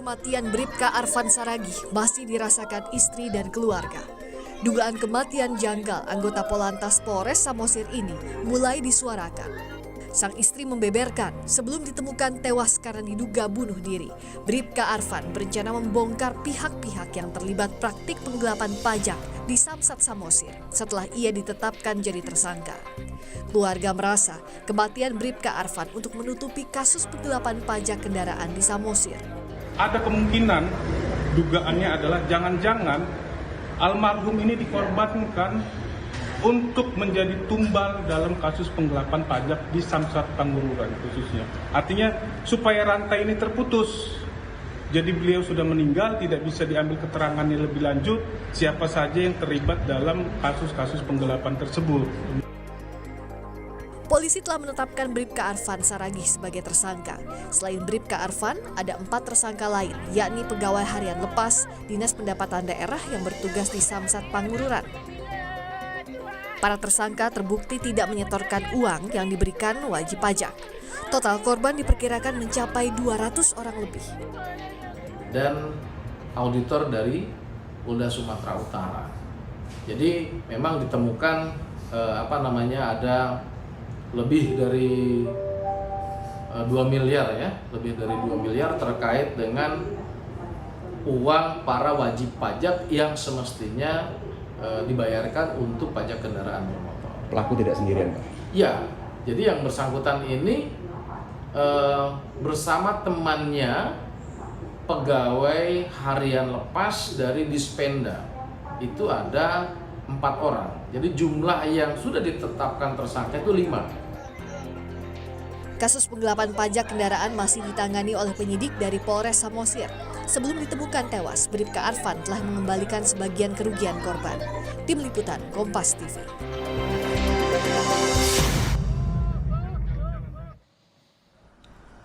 kematian Bribka Arfan Saragih masih dirasakan istri dan keluarga. Dugaan kematian janggal anggota Polantas Polres Samosir ini mulai disuarakan. Sang istri membeberkan sebelum ditemukan tewas karena diduga bunuh diri, Bribka Arfan berencana membongkar pihak-pihak yang terlibat praktik penggelapan pajak di Samsat Samosir setelah ia ditetapkan jadi tersangka. Keluarga merasa kematian Bribka Arfan untuk menutupi kasus penggelapan pajak kendaraan di Samosir. Ada kemungkinan dugaannya adalah jangan-jangan almarhum ini dikorbankan untuk menjadi tumbal dalam kasus penggelapan pajak di Samsat Pangururan khususnya. Artinya supaya rantai ini terputus. Jadi beliau sudah meninggal, tidak bisa diambil keterangannya lebih lanjut siapa saja yang terlibat dalam kasus-kasus penggelapan tersebut. Polisi telah menetapkan Bribka Arfan Saragih sebagai tersangka. Selain Bribka Arfan, ada 4 tersangka lain, yakni pegawai harian lepas Dinas Pendapatan Daerah yang bertugas di Samsat Pangururan. Para tersangka terbukti tidak menyetorkan uang yang diberikan wajib pajak. Total korban diperkirakan mencapai 200 orang lebih. Dan auditor dari Polda Sumatera Utara. Jadi memang ditemukan ada lebih dari 2 miliar ya, lebih dari 2 miliar terkait dengan uang para wajib pajak yang semestinya dibayarkan untuk pajak kendaraan bermotor. Pelaku tidak sendirian, Pak? Ya, jadi yang bersangkutan ini bersama temannya pegawai harian lepas dari Dispenda. Itu ada 4 orang. Jadi jumlah yang sudah ditetapkan tersangka itu 5. Kasus penggelapan pajak kendaraan masih ditangani oleh penyidik dari Polres Samosir. Sebelum ditemukan tewas, Bribka Arfan telah mengembalikan sebagian kerugian korban. Tim Liputan Kompas TV.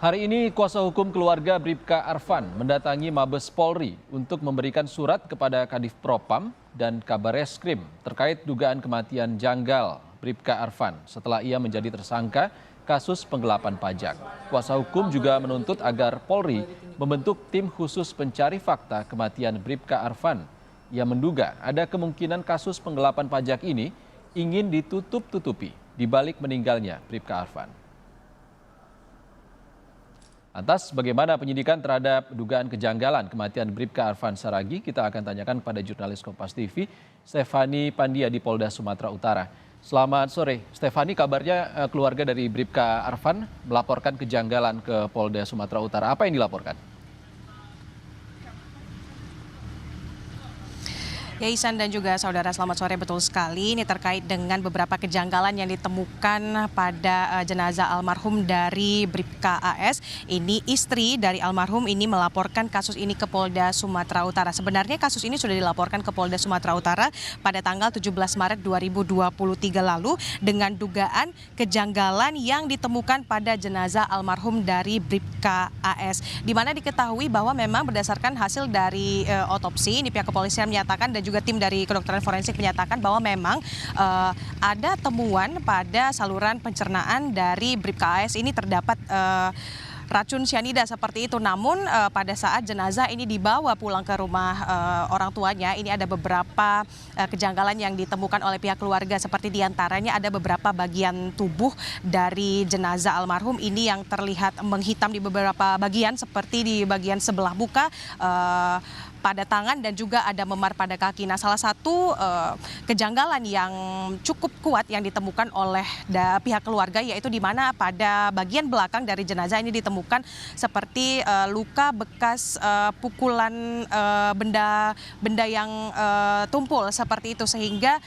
Hari ini kuasa hukum keluarga Bribka Arfan mendatangi Mabes Polri untuk memberikan surat kepada Kadif Propam dan Kabareskrim terkait dugaan kematian janggal Bribka Arfan setelah ia menjadi tersangka kasus penggelapan pajak. Kuasa hukum juga menuntut agar Polri membentuk tim khusus pencari fakta kematian Bribka Arfan. Ia menduga ada kemungkinan kasus penggelapan pajak ini ingin ditutup-tutupi di balik meninggalnya Bribka Arfan. Lantas bagaimana penyidikan terhadap dugaan kejanggalan kematian Bribka Arfan Saragih? Kita akan tanyakan kepada jurnalis Kompas TV, Stefani Pandia di Polda Sumatera Utara. Selamat sore, Stefani. Kabarnya keluarga dari Bribka Arfan melaporkan kejanggalan ke Polda Sumatera Utara. Apa yang dilaporkan? Ya, Isan dan juga saudara, selamat sore. Betul sekali, ini terkait dengan beberapa kejanggalan yang ditemukan pada jenazah almarhum dari Bribka AS. Ini istri dari almarhum ini melaporkan kasus ini ke Polda Sumatera Utara. Sebenarnya kasus ini sudah dilaporkan ke Polda Sumatera Utara pada tanggal 17 Maret 2023 lalu dengan dugaan kejanggalan yang ditemukan pada jenazah almarhum dari Bribka AS. Di mana diketahui bahwa memang berdasarkan hasil dari otopsi, ini pihak kepolisian menyatakan dan juga tim dari kedokteran forensik menyatakan bahwa memang ada temuan pada saluran pencernaan dari Bribka AS ini terdapat racun cyanida seperti itu. Namun pada saat jenazah ini dibawa pulang ke rumah orang tuanya, ini ada beberapa kejanggalan yang ditemukan oleh pihak keluarga, seperti diantaranya ada beberapa bagian tubuh dari jenazah almarhum ini yang terlihat menghitam di beberapa bagian, seperti di bagian sebelah muka, pada tangan, dan juga ada memar pada kaki. Nah, salah satu kejanggalan yang cukup kuat yang ditemukan oleh pihak keluarga yaitu di mana pada bagian belakang dari jenazah ini ditemukan seperti luka bekas pukulan benda yang tumpul seperti itu, sehingga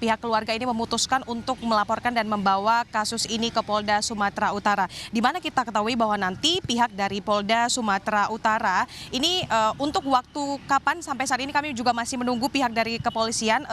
pihak keluarga ini memutuskan untuk melaporkan dan membawa kasus ini ke Polda Sumatera Utara. Di mana kita ketahui bahwa nanti pihak dari Polda Sumatera Utara ini untuk waktu sejauh kapan sampai saat ini kami juga masih menunggu pihak dari kepolisian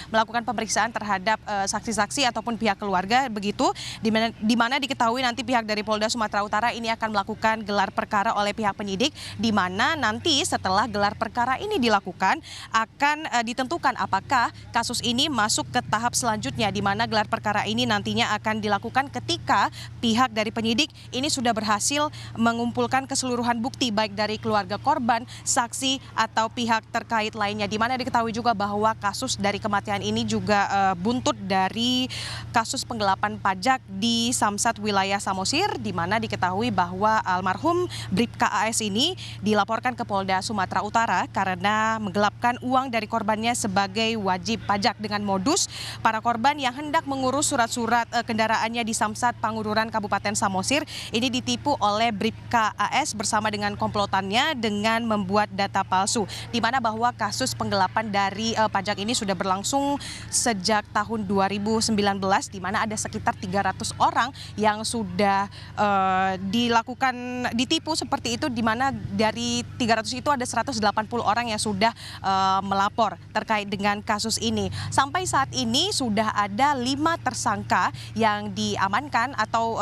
melakukan pemeriksaan terhadap saksi-saksi ataupun pihak keluarga begitu, di mana diketahui nanti pihak dari Polda Sumatera Utara ini akan melakukan gelar perkara oleh pihak penyidik, di mana nanti setelah gelar perkara ini dilakukan akan ditentukan apakah kasus ini masuk ke tahap selanjutnya, di mana gelar perkara ini nantinya akan dilakukan ketika pihak dari penyidik ini sudah berhasil mengumpulkan keseluruhan bukti baik dari keluarga korban, saksi atau pihak terkait lainnya, di mana diketahui juga bahwa kasus dari kematian ini juga buntut dari kasus penggelapan pajak di Samsat wilayah Samosir, di mana diketahui bahwa almarhum Bribka AS ini dilaporkan ke Polda Sumatera Utara karena menggelapkan uang dari korbannya sebagai wajib pajak dengan modus para korban yang hendak mengurus surat-surat kendaraannya di Samsat Pangururan Kabupaten Samosir ini ditipu oleh Bribka AS bersama dengan komplotannya dengan membuat data palsu, di mana bahwa kasus penggelapan dari pajak ini sudah berlangsung sejak tahun 2019, di mana ada sekitar 300 orang yang sudah ditipu seperti itu, di mana dari 300 itu ada 180 orang yang sudah melapor terkait dengan kasus ini. Sampai saat ini sudah ada 5 tersangka yang diamankan atau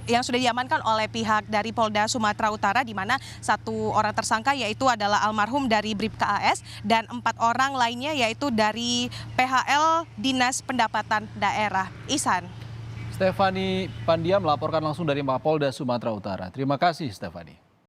yang sudah diamankan oleh pihak dari Polda Sumatera Utara, di mana 1 orang tersangka yaitu adalah almarhum dari Bribka AS dan 4 orang lainnya yaitu dari PHL Dinas Pendapatan Daerah. Ihsan. Stephanie Pandia melaporkan langsung dari Mapolda Sumatera Utara. Terima kasih, Stephanie.